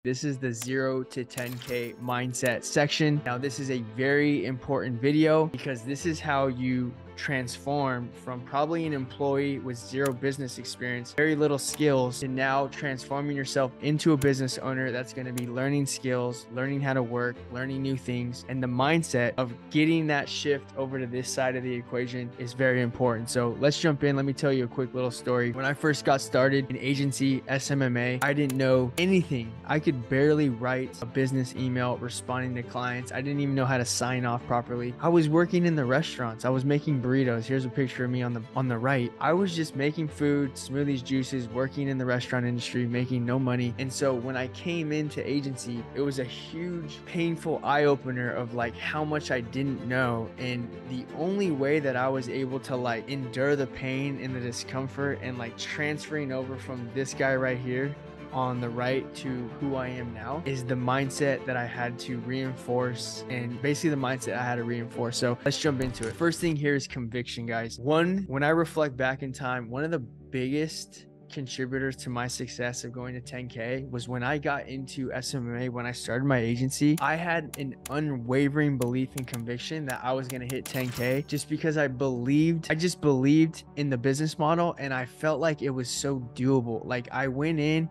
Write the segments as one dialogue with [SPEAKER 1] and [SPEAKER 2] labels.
[SPEAKER 1] This is the 0 to 10K mindset section. Now, this is a very important video because this is how you transform from probably an employee with zero business experience, very little skills, to now transforming yourself into a business owner that's going to be learning skills, learning how to work, learning new things. And the mindset of getting that shift over to this side of the equation is very important. So let's jump in. Let me tell you a quick little story. When I first got started in agency SMMA, I didn't know anything. I could barely write a business email responding to clients. I didn't even know how to sign off properly. I was working in the restaurants. I was making burritos. Here's a picture of me on the right. I was just making food, smoothies, juices, working in the restaurant industry, making no money. And so when I came into agency, it was a huge, painful eye opener of like how much I didn't know. And the only way that I was able to like endure the pain and the discomfort and like transferring over from this guy right here on the right to who I am now is the mindset that I had to reinforce, and basically the mindset I had to reinforce. So let's jump into it. First thing here is conviction, guys. When I reflect back in time, one of the biggest contributors to my success of going to 10K was when I got into SMMA. When I started my agency, I had an unwavering belief and conviction that I was going to hit 10K just because I just believed in the business model, and I felt like it was so doable. Like I went in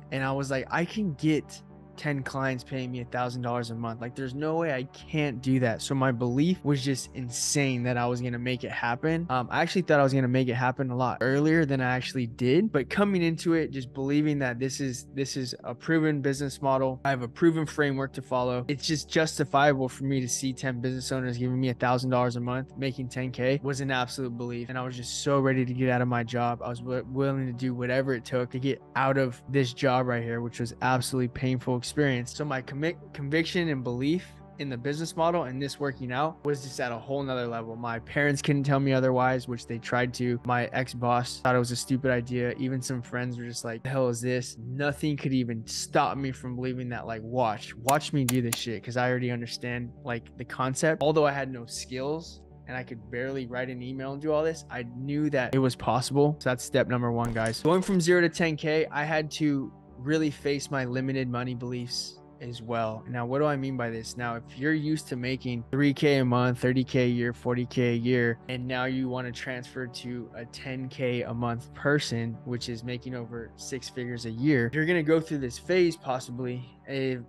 [SPEAKER 1] and I was like, I can get 10 clients paying me $1,000 a month. Like there's no way I can't do that. So my belief was just insane that I was going to make it happen. I actually thought I was going to make it happen a lot earlier than I actually did, but coming into it, just believing that this is a proven business model. I have a proven framework to follow. It's just justifiable for me to see 10 business owners giving me $1,000 a month, making 10K was an absolute belief. And I was just so ready to get out of my job. I was willing to do whatever it took to get out of this job right here, which was absolutely painful experience. So my conviction and belief in the business model and this working out was just at a whole nother level. My parents couldn't tell me otherwise, which they tried to. My ex-boss thought it was a stupid idea. Even some friends were just like, the hell is this? Nothing could even stop me from believing that, like, watch me do this shit, because I already understand like the concept. Although I had no skills and I could barely write an email and do all this, I knew that it was possible. So that's step number one, guys. Going from 0 to 10K, I had to really face my limited money beliefs as well. Now, what do I mean by this? Now, if you're used to making 3K a month, 30K a year, 40K a year, and now you want to transfer to a 10K a month person, which is making over 6 figures a year, you're going to go through this phase possibly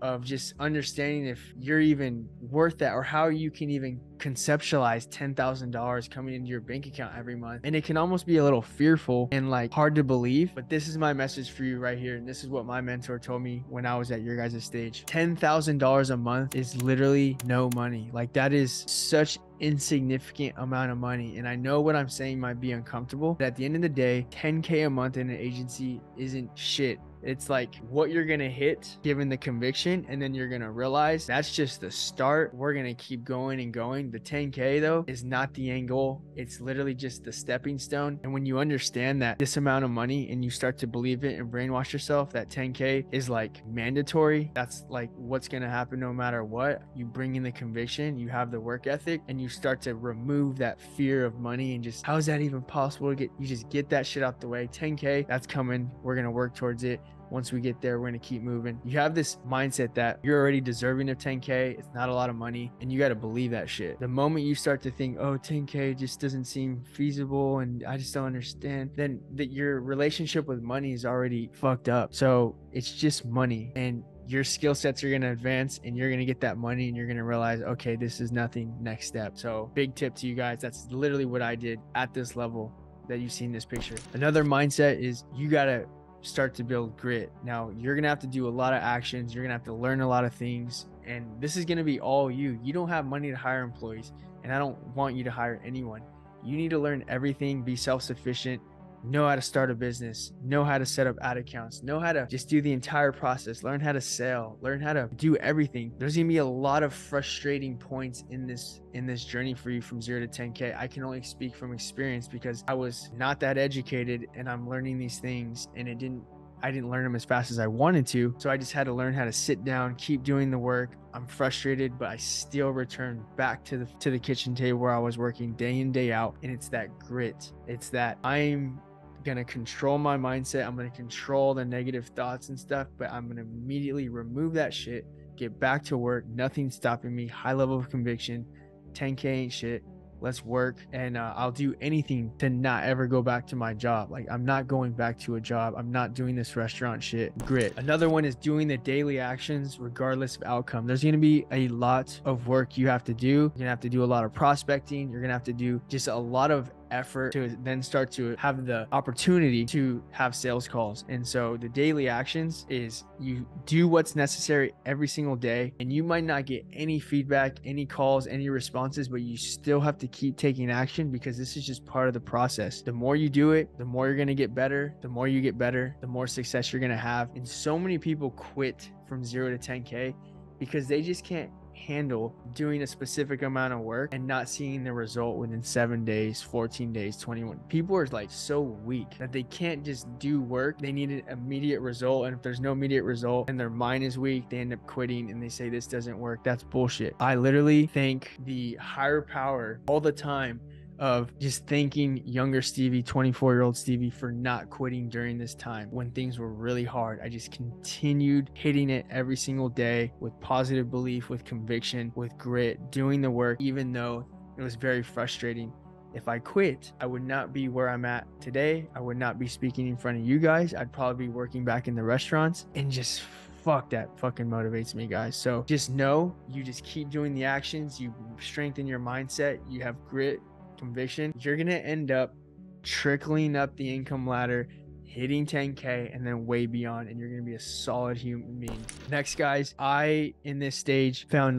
[SPEAKER 1] of just understanding if you're even worth that, or how you can even conceptualize $10,000 coming into your bank account every month. And it can almost be a little fearful and like hard to believe, but this is my message for you right here. And this is what my mentor told me when I was at your guys' stage. $10,000 a month is literally no money. Like that is such insignificant amount of money. And I know what I'm saying might be uncomfortable, but at the end of the day, 10K a month in an agency isn't shit. It's like what you're going to hit given the conviction, and then you're going to realize that's just the start. We're going to keep going and going. The 10K though is not the end goal. It's literally just the stepping stone. And when you understand that this amount of money and you start to believe it and brainwash yourself that 10K is like mandatory, that's like what's going to happen no matter what. You bring in the conviction, you have the work ethic, and you start to remove that fear of money and just, how is that even possible to get? You just get that shit out the way. 10K, that's coming. We're going to work towards it. Once we get there, we're going to keep moving. You have this mindset that you're already deserving of 10K. It's not a lot of money, and you got to believe that shit. The moment you start to think, oh, 10K just doesn't seem feasible and I just don't understand, then your relationship with money is already fucked up. So it's just money, and your skill sets are going to advance, and you're going to get that money, and you're going to realize, okay, this is nothing. Next step. So big tip to you guys. That's literally what I did at this level that you see in this picture. Another mindset is you got to start to build grit. Now, you're going to have to do a lot of actions. You're going to have to learn a lot of things. And this is going to be all you. You don't have money to hire employees, and I don't want you to hire anyone. You need to learn everything, be self-sufficient, know how to start a business, know how to set up ad accounts, know how to just do the entire process, learn how to sell, learn how to do everything. There's gonna be a lot of frustrating points in this journey for you from 0 to 10K. I can only speak from experience because I was not that educated, and I'm learning these things, and I didn't learn them as fast as I wanted to. So I just had to learn how to sit down, keep doing the work. I'm frustrated, but I still return back to the kitchen table where I was working day in, day out. And it's that grit. It's that I'm gonna control my mindset. I'm gonna control the negative thoughts and stuff, but I'm gonna immediately remove that shit, get back to work. Nothing's stopping me. High level of conviction. 10K ain't shit. Let's work. And I'll do anything to not ever go back to my job. Like, I'm not going back to a job. I'm not doing this restaurant shit. Grit. Another one is doing the daily actions regardless of outcome. There's going to be a lot of work you have to do. You're going to have to do a lot of prospecting. You're going to have to do just a lot of effort to then start to have the opportunity to have sales calls. And so the daily actions is you do what's necessary every single day, and you might not get any feedback, any calls, any responses, but you still have to keep taking action, because this is just part of the process. The more you do it, the more you're going to get better. The more you get better, the more success you're going to have. And so many people quit from 0 to 10K because they just can't handle doing a specific amount of work and not seeing the result within 7 days, 14 days, 21. People are like so weak that they can't just do work. They need an immediate result. And if there's no immediate result and their mind is weak, they end up quitting and they say this doesn't work. That's bullshit. I literally thank the higher power all the time of just thanking younger Stevie, 24-year-old Stevie, for not quitting during this time when things were really hard. I just continued hitting it every single day with positive belief, with conviction, with grit, doing the work, even though it was very frustrating. If I quit, I would not be where I'm at today. I would not be speaking in front of you guys. I'd probably be working back in the restaurants, and just fuck, that fucking motivates me, guys. So just know, you just keep doing the actions, you strengthen your mindset, you have grit, conviction, you're gonna end up trickling up the income ladder, hitting 10K, and then way beyond, and you're gonna be a solid human being. Next, guys, I in this stage found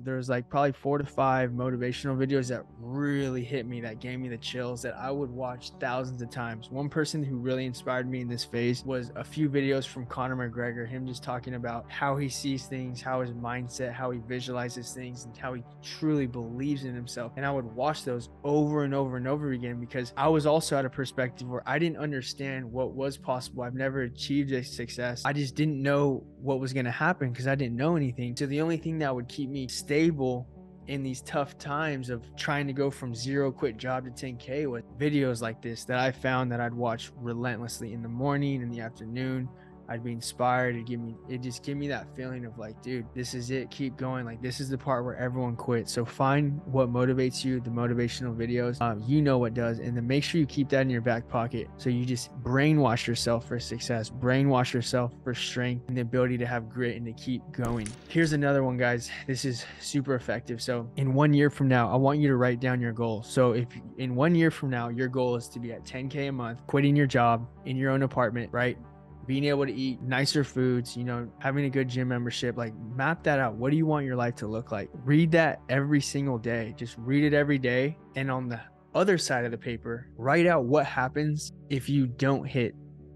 [SPEAKER 1] there was like probably 4 to 5 motivational videos that really hit me, that gave me the chills, that I would watch thousands of times. One person who really inspired me in this phase was a few videos from Conor McGregor, him just talking about how he sees things, how his mindset, how he visualizes things, and how he truly believes in himself. And I would watch those over and over and over again, because I was also at a perspective where I didn't understand what was possible. I've never achieved a success. I just didn't know what was going to happen because I didn't know anything. So the only thing that would keep me stable in these tough times of trying to go from 0 quit job to 10K was videos like this that I found that I'd watch relentlessly in the morning, in the afternoon. I'd be inspired. It just give me that feeling of like, dude, this is it. Keep going. Like, this is the part where everyone quits. So find what motivates you, the motivational videos. You know what does, and then make sure you keep that in your back pocket. So you just brainwash yourself for success, brainwash yourself for strength and the ability to have grit and to keep going. Here's another one, guys. This is super effective. So in 1 year from now, I want you to write down your goal. So if in 1 year from now, your goal is to be at 10K a month, quitting your job in your own apartment, right? Being able to eat nicer foods, you know, having a good gym membership, like map that out. What do you want your life to look like? Read that every single day. Just read it every day. And on the other side of the paper, write out what happens if you don't hit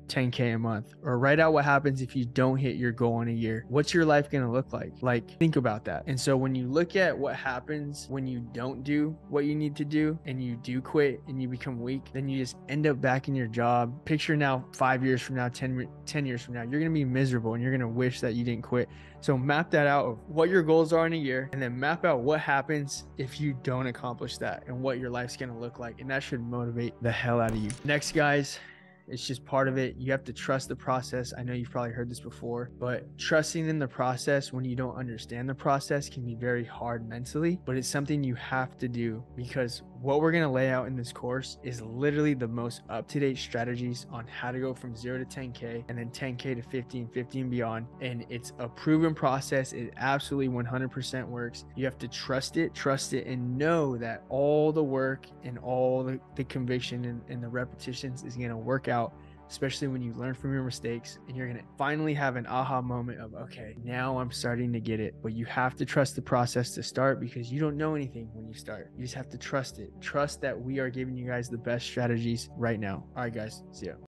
[SPEAKER 1] 10K a month, or write out what happens if you don't hit your goal in a year. What's your life going to look like? Like, think about that. And so when you look at what happens when you don't do what you need to do and you do quit and you become weak, then you just end up back in your job. Picture now 5 years from now, 10 years from now, you're going to be miserable and you're going to wish that you didn't quit. So map that out of what your goals are in a year, and then map out what happens if you don't accomplish that and what your life's going to look like. And that should motivate the hell out of you. Next, guys, it's just part of it. You have to trust the process. I know you've probably heard this before, but trusting in the process when you don't understand the process can be very hard mentally, but it's something you have to do, because what we're going to lay out in this course is literally the most up-to-date strategies on how to go from 0 to 10K and then 10K to 15, 15 beyond. And it's a proven process. It absolutely 100% works. You have to trust it, and know that all the work and all the conviction and the repetitions is going to work out, especially when you learn from your mistakes, and you're going to finally have an aha moment of, okay, now I'm starting to get it. But you have to trust the process to start, because you don't know anything when you start. You just have to trust it. Trust that we are giving you guys the best strategies right now. All right, guys, see ya.